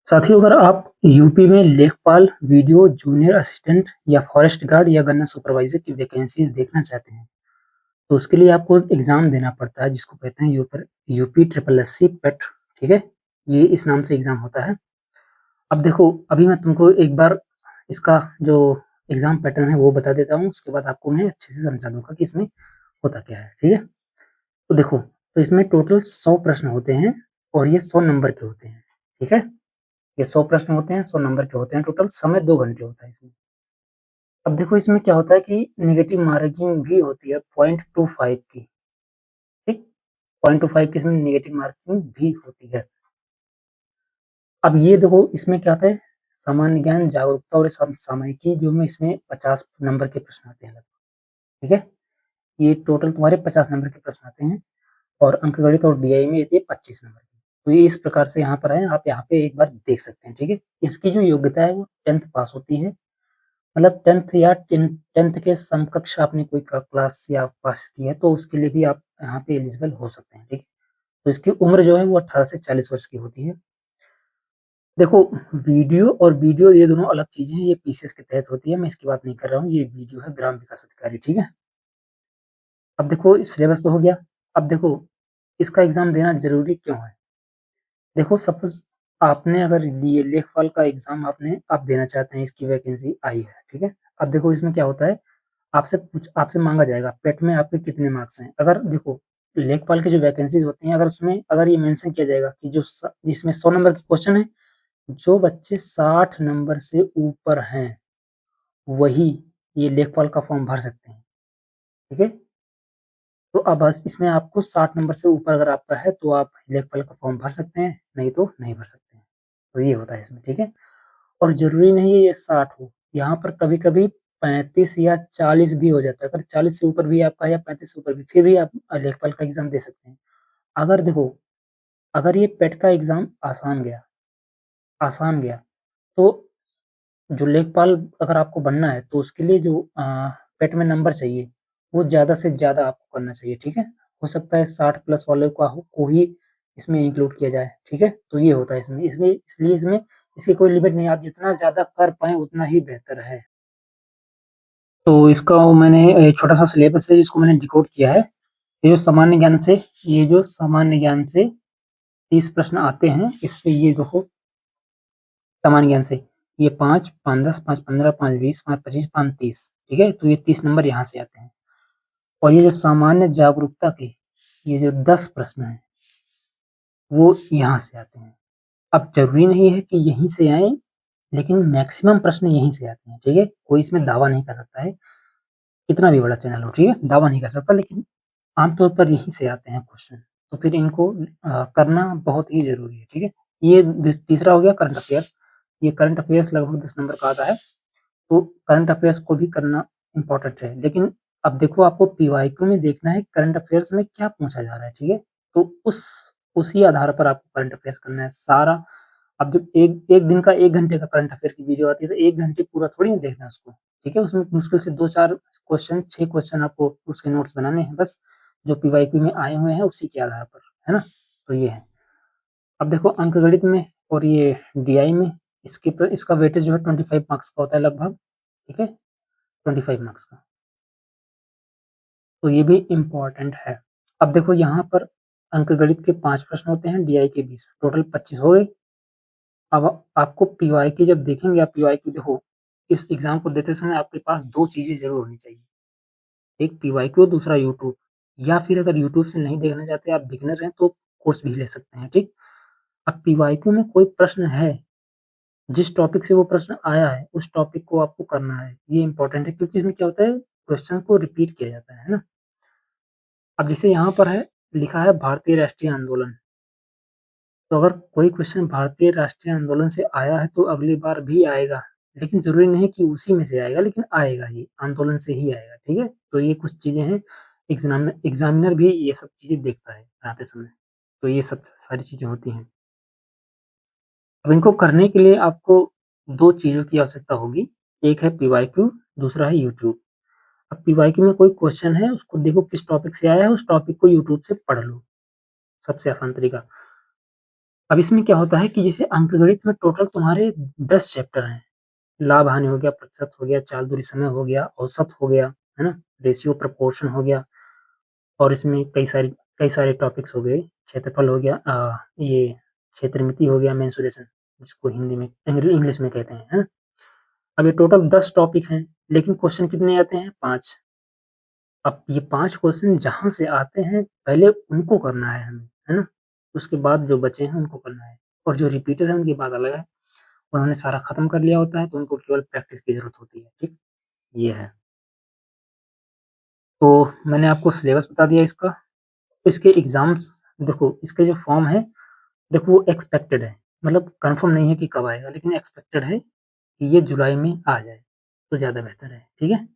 साथियों, अगर आप यूपी में लेखपाल, वीडियो जूनियर असिस्टेंट या फॉरेस्ट गार्ड या गन्ना सुपरवाइजर की वैकेंसीज देखना चाहते हैं, तो उसके लिए आपको एग्ज़ाम देना पड़ता है जिसको कहते हैं यूपी ट्रिपल एससी पेट। ठीक है? ये इस नाम से एग्ज़ाम होता है। अब देखो, अभी मैं तुमको एक बार इसका जो एग्ज़ाम पैटर्न है वो बता देता हूँ, उसके बाद आपको मैं अच्छे से समझा दूँगा कि इसमें होता क्या है। ठीक है? तो देखो, तो इसमें टोटल 100 प्रश्न होते हैं और ये 100 नंबर के होते हैं। ठीक है? ये 100 प्रश्न होते हैं, 100 नंबर के होते हैं, टोटल समय 2 घंटे होता है इसमें। अब देखो, इसमें क्या होता है कि नेगेटिव मार्किंग भी होती है 0.25 की, ठीक? 0.25 की इसमें नेगेटिव मार्किंग भी होती है। अब ये देखो, इसमें क्या आता है, सामान्य ज्ञान, जागरूकता और समसामयिकी जो में इसमें 50 नंबर के प्रश्न आते हैं लगभग, ठीक है? ये टोटल तुम्हारे 50 नंबर के प्रश्न आते हैं और अंकगणित और डीआई में ये 25 नंबर के। तो ये इस प्रकार से यहाँ पर है, आप यहाँ पे एक बार देख सकते हैं, ठीक है? इसकी जो योग्यता है वो 10th पास होती है, मतलब 10th या 10th के समकक्ष आपने कोई क्लास या पास की है तो उसके लिए भी आप यहाँ पे एलिजिबल हो सकते हैं, ठीक है? तो इसकी उम्र जो है वो 18 से 40 वर्ष की होती है। देखो, वीडियो ये दोनों अलग चीजें हैं, ये पीसीएस के तहत होती है, मैं इसकी बात नहीं कर रहा हूँ। ये वीडियो है ग्राम विकास अधिकारी, ठीक है? अब देखो, सिलेबस तो हो गया। अब देखो, इसका एग्जाम देना जरूरी क्यों है? देखो, सपोज आपने अगर ये लेखपाल का एग्जाम आप देना चाहते हैं, इसकी वैकेंसी आई है, ठीक है? अब देखो, इसमें क्या होता है, आपसे मांगा जाएगा पेट में आपके कितने मार्क्स हैं। अगर देखो, लेखपाल की जो वैकेंसीज होती हैं, अगर ये मेंशन किया जाएगा कि जिसमें 100 नंबर के क्वेश्चन है, जो बच्चे 60 नंबर से ऊपर हैं वही ये लेखपाल का फॉर्म भर सकते हैं, ठीक है? तो अब बस इसमें आपको 60 नंबर से ऊपर अगर आपका है तो आप लेखपाल का फॉर्म भर सकते हैं, नहीं तो नहीं भर सकते हैं। तो ये होता है इसमें, ठीक है? और ज़रूरी नहीं है ये 60 हो, यहाँ पर कभी-कभी 35 या 40 भी हो जाता है। अगर 40 से ऊपर भी आपका या 35 से ऊपर भी, फिर भी आप लेखपाल का एग्ज़ाम दे सकते हैं। अगर देखो, अगर ये पेट का एग्ज़ाम आसान गया, तो जो लेखपाल अगर आपको बनना है, तो उसके लिए जो पेट में नंबर चाहिए, वो ज़्यादा से ज़्यादा आपको करना चाहिए, ठीक है? हो सकता है 60 प्लस वाले को ही इसमें इंक्लूड किया जाए, ठीक है? तो ये होता है इसमें इसमें इसलिए इसमें इसकी कोई लिमिट नहीं है, आप जितना ज़्यादा कर पाएँ उतना ही बेहतर है। तो इसका मैंने छोटा-सा सिलेबस है जिसको मैंने डिकोड किया है। ये जो सामान्य ज्ञान से 30 प्रश्न आते हैं, इसपे ये देखो, सामान्य ज्ञान से ये 5, 5 10, 5 15, 5 20, 5 25, 5 30, ठीक है? तो ये 30 नंबर यहाँ से आते हैं। और ये जो सामान्य जागरूकता के ये जो 10 प्रश्न हैं, वो यहाँ से आते हैं। अब ज़रूरी नहीं है कि यहीं से आएँ, लेकिन मैक्सिमम प्रश्न यहीं से आते हैं, ठीक है? कोई इसमें दावा नहीं कर सकता है, कितना भी बड़ा चैनल हो, ठीक है? दावा नहीं कर सकता, लेकिन आमतौर पर यहीं से आते हैं क्वेश्चन, तो फिर इनको करना बहुत ही ज़रूरी है, ठीक है? ये तीसरा हो गया करंट अफेयर्स। ये करंट अफेयर्स लगभग 10 नंबर का आता है, तो करंट अफेयर्स को भी करना इम्पोर्टेंट है। लेकिन अब देखो, आपको पीवाईक्यू में देखना है करंट अफेयर्स में क्या पूछा जा रहा है, ठीक है? तो उसी आधार पर आपको करंट अफेयर्स करना है सारा। अब जब एक एक दिन का 1 घंटे का करंट अफेयर की वीडियो आती है, तो 1 घंटे पूरा थोड़ी ना देखना है उसको, ठीक है? उसमें मुश्किल से 2-4 क्वेश्चन, 6 क्वेश्चन आपको उसके नोट्स बनाने हैं बस, जो पीवाईक्यू में आए हुए हैं उसी के आधार पर, है ना? तो ये है। अब देखो, अंकगणित में और ये डीआई में इसका वेटेज जो है 25 मार्क्स का होता है लगभग, ठीक है? 25 मार्क्स का। तो ये भी इम्पोर्टेंट है। अब देखो, यहाँ पर अंकगणित के 5 प्रश्न होते हैं, डीआई के 20, टोटल 25 हो गए। अब आपको पीवाईक्यू जब देखेंगे, आप पीवाईक्यू देखो, इस एग्ज़ाम को देते समय आपके पास 2 चीज़ें ज़रूर होनी चाहिए। एक पीवाईक्यू, दूसरा यूट्यूब, या फिर अगर यूट्यूब से नहीं देखना चाहते, आप बिगिनर हैं, तो कोर्स भी ले सकते हैं, ठीक? अब पीवाईक्यू में कोई प्रश्न है, जिस टॉपिक से वो प्रश्न आया है, उस टॉपिक को आपको करना है। ये इम्पोर्टेंट है, क्योंकि इसमें क्या होता है, क्वेश्चन को रिपीट किया जाता है ना? अब जैसे यहाँ पर है, लिखा है भारतीय राष्ट्रीय आंदोलन, तो अगर कोई क्वेश्चन भारतीय राष्ट्रीय आंदोलन से आया है, तो अगली बार भी आएगा, लेकिन ज़रूरी नहीं कि उसी में से आएगा, लेकिन आएगा ही, आंदोलन से ही आएगा, ठीक है? तो ये कुछ चीज़ें हैं, एग्ज़ामिनर भी ये सब चीज़ें देखता है पढ़ाते समय, तो ये सब सारी चीज़ें होती हैं। अब इनको करने के लिए आपको 2 चीज़ों की आवश्यकता होगी, एक है पीवाईक्यू, दूसरा है यूट्यूब। अब पीवाईक्यू में कोई क्वेश्चन है, उसको देखो किस टॉपिक से आया है, उस टॉपिक को यूट्यूब से पढ़ लो, सबसे आसान तरीका। अब इसमें क्या होता है कि जैसे अंकगणित में टोटल तुम्हारे 10 चैप्टर हैं। लाभ हानि हो गया, प्रतिशत हो गया, चाल दूरी समय हो गया, औसत हो गया, है ना? रेशियो प्रोपोर्शन हो गया और इसमें कई सारे टॉपिक्स हो गए। क्षेत्रफल हो गया, ये क्षेत्रमिति हो गया, मेंसुरेशन जिसको हिंदी में इंग्लिश में कहते हैं, है ना? अब ये टोटल 10 टॉपिक हैं, लेकिन क्वेश्चन कितने आते हैं? 5। अब ये 5 क्वेश्चन जहाँ से आते हैं, पहले उनको करना है हमें, है ना? उसके बाद जो बचे हैं उनको करना है और जो रिपीटर है उनकी बात अलग है। उन्होंने सारा खत्म कर लिया होता है, तो उनको केवल प्रैक्टिस की ज़रूरत होती है, ठीक? ये है। तो मैंने आपको सिलेबस बता दिया इसका। इसके एग्ज़ाम्स देखो, इसके जो फॉर्म है, देखो वो एक्सपेक्टेड है, मतलब कन्फर्म नहीं है कि कब आएगा, लेकिन एक्सपेक्टेड है कि ये जुलाई में आ जाए, तो ज़्यादा बेहतर है, ठीक है?